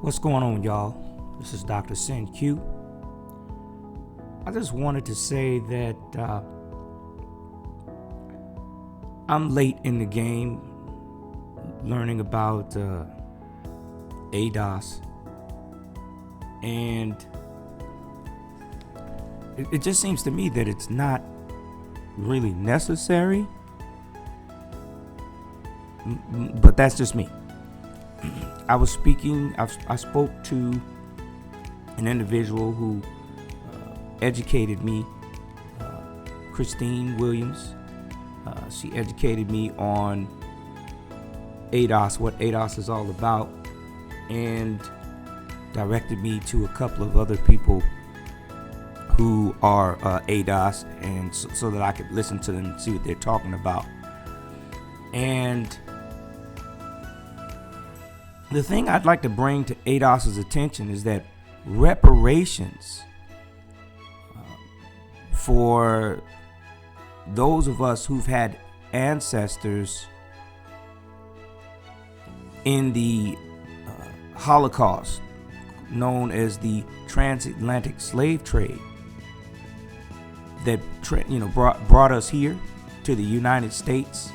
What's going on, y'all? This is Dr.SYN-Q. I just wanted to say that I'm late in the game learning about ADOS, and it just seems to me that it's not really necessary, but that's just me. I spoke to an individual who educated me, Christine Williams. She educated me on ADOS, what ADOS is all about, and directed me to a couple of other people who are ADOS, and so that I could listen to them and see what they're talking about. And the thing I'd like to bring to ADOS's attention is that reparations for those of us who've had ancestors in the Holocaust, known as the transatlantic slave trade, that brought us here to the United States.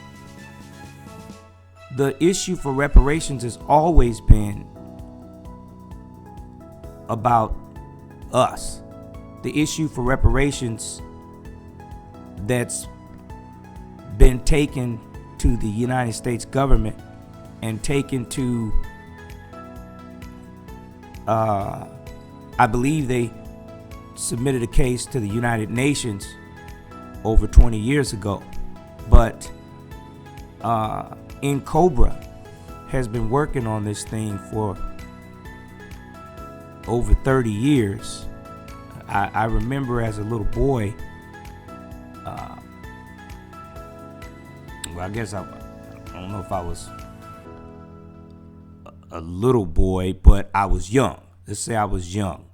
The issue for reparations has always been about us. The issue for reparations that's been taken to the United States government and taken to, I believe they submitted a case to the United Nations over 20 years ago. But NCOBRA has been working on this thing for over 30 years. I remember as a little boy, I guess I don't know if I was a little boy, but I was young. Let's say I was young,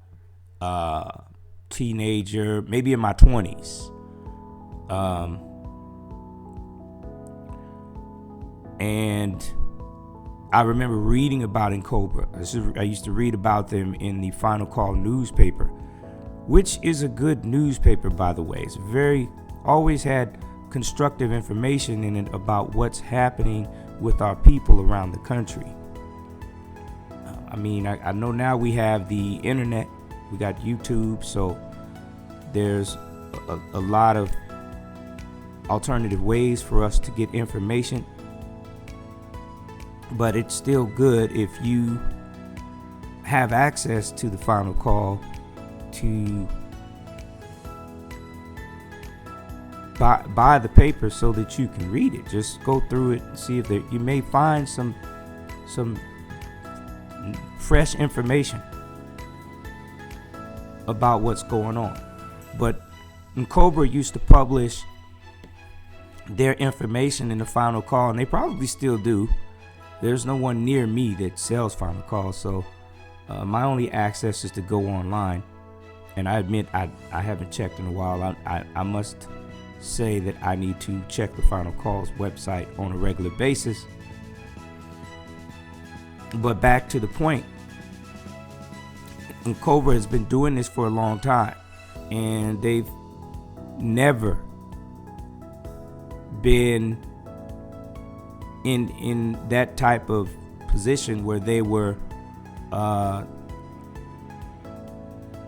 teenager, maybe in my 20s. And I remember reading about NCOBRA. I used to read about them in the Final Call newspaper, which is a good newspaper, by the way. It's always had constructive information in it about what's happening with our people around the country. I know now we have the internet, we got YouTube, so there's a lot of alternative ways for us to get information. But it's still good if you have access to the Final Call to buy the paper so that you can read it. Just go through it and see if you may find some fresh information about what's going on. But NCOBRA used to publish their information in the Final Call, and they probably still do. There's no one near me that sells Final Call, so my only access is to go online. And I admit I haven't checked in a while. I must say that I need to check the Final Call's website on a regular basis. But back to the point, NCOBRA has been doing this for a long time, and they've never been in that type of position where they were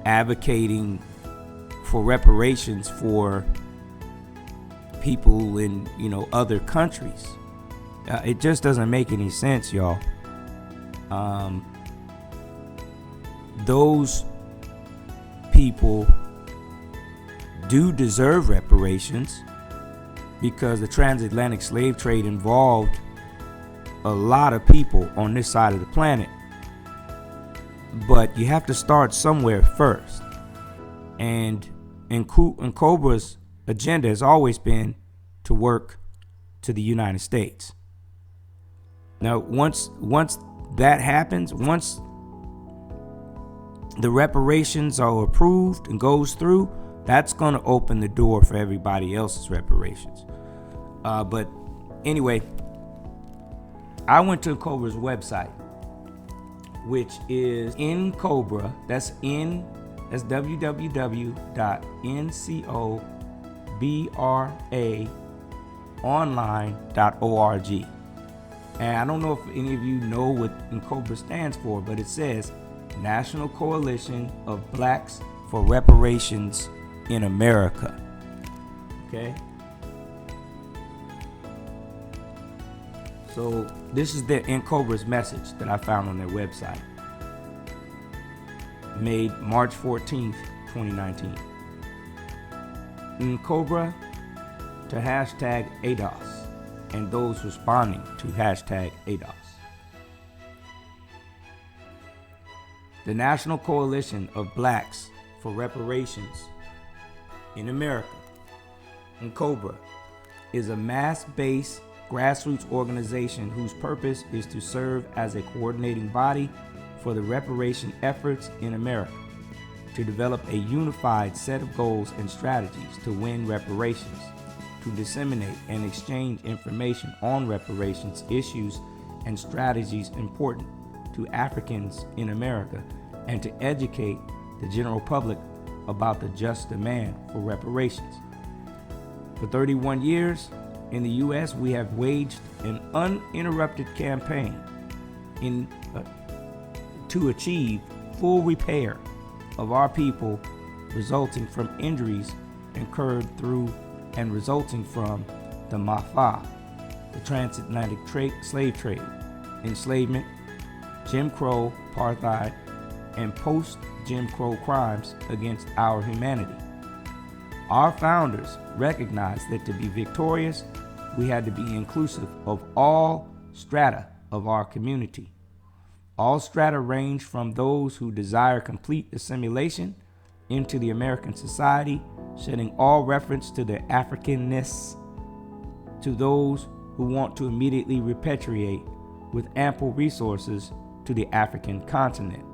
advocating for reparations for people in other countries. It just doesn't make any sense, y'all. Those people do deserve reparations because the transatlantic slave trade involved a lot of people on this side of the planet. But you have to start somewhere first. And NCOBRA's agenda has always been to work to the United States. Now, once that happens, once the reparations are approved and goes through, that's going to open the door for everybody else's reparations. But anyway, I went to NCOBRA's website which is NCOBRA. That's www.NCOBRAonline.org. And I don't know if any of you know what NCOBRA stands for, but it says National Coalition of Blacks for Reparations in America. Okay? So this is the NCOBRA's message that I found on their website, made March 14th, 2019. NCOBRA to hashtag ADOS and those responding to hashtag ADOS. The National Coalition of Blacks for Reparations in America, NCOBRA, is a mass-based grassroots organization whose purpose is to serve as a coordinating body for the reparation efforts in America, to develop a unified set of goals and strategies to win reparations, to disseminate and exchange information on reparations issues and strategies important to Africans in America, and to educate the general public about the just demand for reparations. For 31 years, in the U.S., we have waged an uninterrupted campaign to achieve full repair of our people resulting from injuries incurred through and resulting from the MAFA, the transatlantic slave trade, enslavement, Jim Crow, apartheid, and post-Jim Crow crimes against our humanity. Our founders recognized that to be victorious, we had to be inclusive of all strata of our community. All strata range from those who desire complete assimilation into the American society, shedding all reference to the Africanists, to those who want to immediately repatriate with ample resources to the African continent.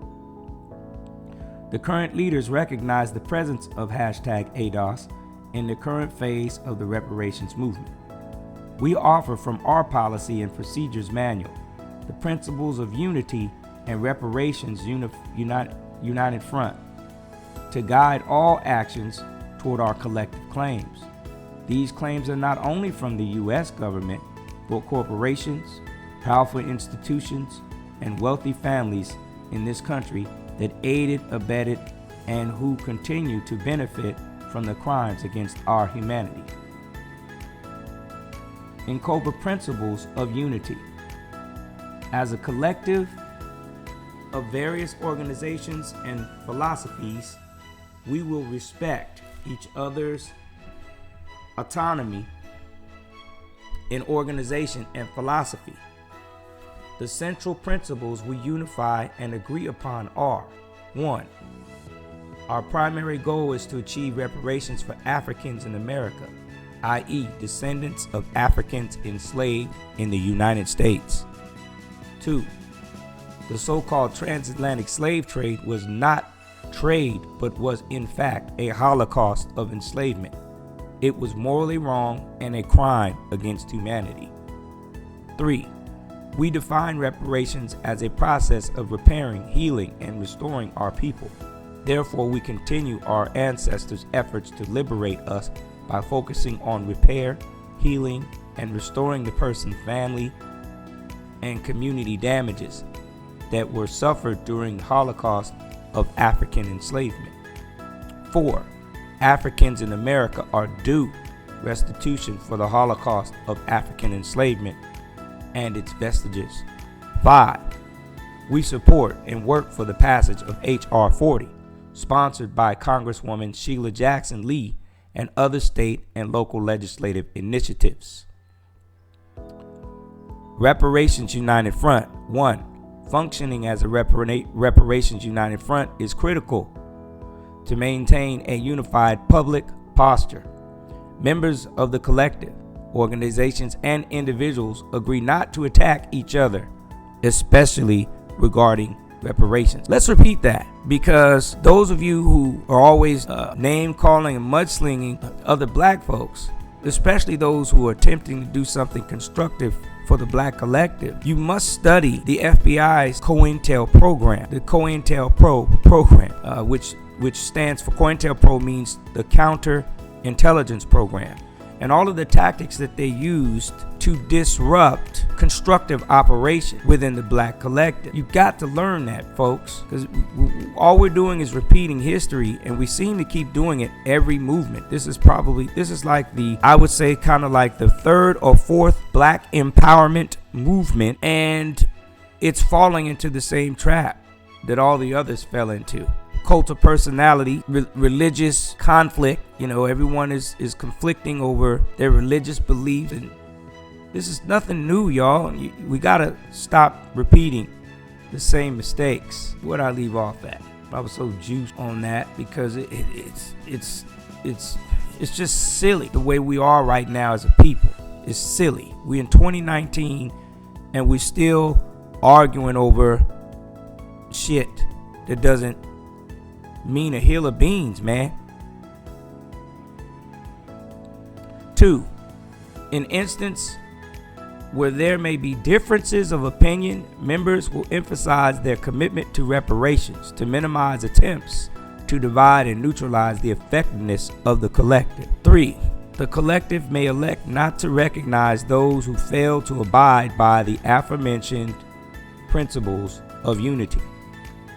The current leaders recognize the presence of hashtag ADOS in the current phase of the reparations movement. We offer from our policy and procedures manual the principles of unity and reparations united front to guide all actions toward our collective claims. These claims are not only from the U.S. government, but corporations, powerful institutions, and wealthy families in this country that aided, abetted, and who continue to benefit from the crimes against our humanity. NCOBRA principles of unity. As a collective of various organizations and philosophies, we will respect each other's autonomy in organization and philosophy. The central principles we unify and agree upon are: 1. Our primary goal is to achieve reparations for Africans in America, i.e., descendants of Africans enslaved in the United States. 2. The so-called transatlantic slave trade was not trade, but was in fact a holocaust of enslavement. It was morally wrong and a crime against humanity. 3. We define reparations as a process of repairing, healing, and restoring our people. Therefore, we continue our ancestors' efforts to liberate us by focusing on repair, healing, and restoring the person's family and community damages that were suffered during the Holocaust of African enslavement. 4. Africans in America are due restitution for the Holocaust of African enslavement and its vestiges. 5. We support and work for the passage of H.R. 40, sponsored by Congresswoman Sheila Jackson Lee and other state and local legislative initiatives. Reparations United Front. 1. Functioning as a Reparations United Front is critical to maintain a unified public posture. Members of the collective, organizations, and individuals agree not to attack each other, especially regarding reparations. Let's repeat that, because those of you who are always name calling and mudslinging other black folks, especially those who are attempting to do something constructive for the black collective, you must study the FBI's COINTELPRO program, the COINTELPRO program, which stands for COINTELPRO, means the Counter Intelligence Program, and all of the tactics that they used to disrupt constructive operation within the black collective. You got to learn that, folks, because all we're doing is repeating history, and we seem to keep doing it every movement. This is like I would say kind of like the third or fourth black empowerment movement, and it's falling into the same trap that all the others fell into. Cult of personality, religious conflict. Everyone is conflicting over their religious beliefs, and this is nothing new, y'all. We gotta stop repeating the same mistakes. Where'd I leave off at? I was so juiced on that because it's just silly the way we are right now as a people. It's silly. We in 2019 and we still arguing over shit that doesn't mean a hill of beans, man. 2, in instance where there may be differences of opinion, members will emphasize their commitment to reparations to minimize attempts to divide and neutralize the effectiveness of the collective. 3, the collective may elect not to recognize those who fail to abide by the aforementioned principles of unity.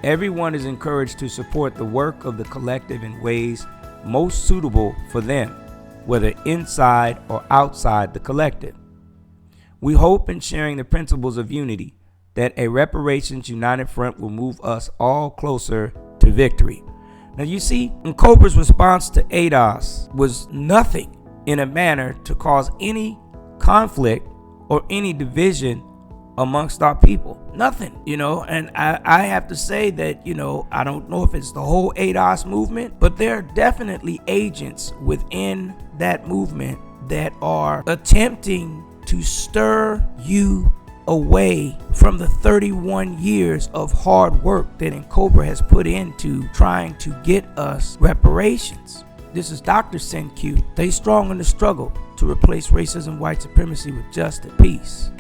Everyone is encouraged to support the work of the collective in ways most suitable for them, whether inside or outside the collective. We hope in sharing the principles of unity that a reparations united front will move us all closer to victory. Now you see, NCOBRA's response to ADOS was nothing in a manner to cause any conflict or any division amongst our people. Nothing, and I have to say that, I don't know if it's the whole ADOS movement, but there are definitely agents within that movement that are attempting to stir you away from the 31 years of hard work that NCOBRA has put into trying to get us reparations. This is Dr.SYN-Q. Stay strong in the struggle to replace racism, white supremacy with justice, peace.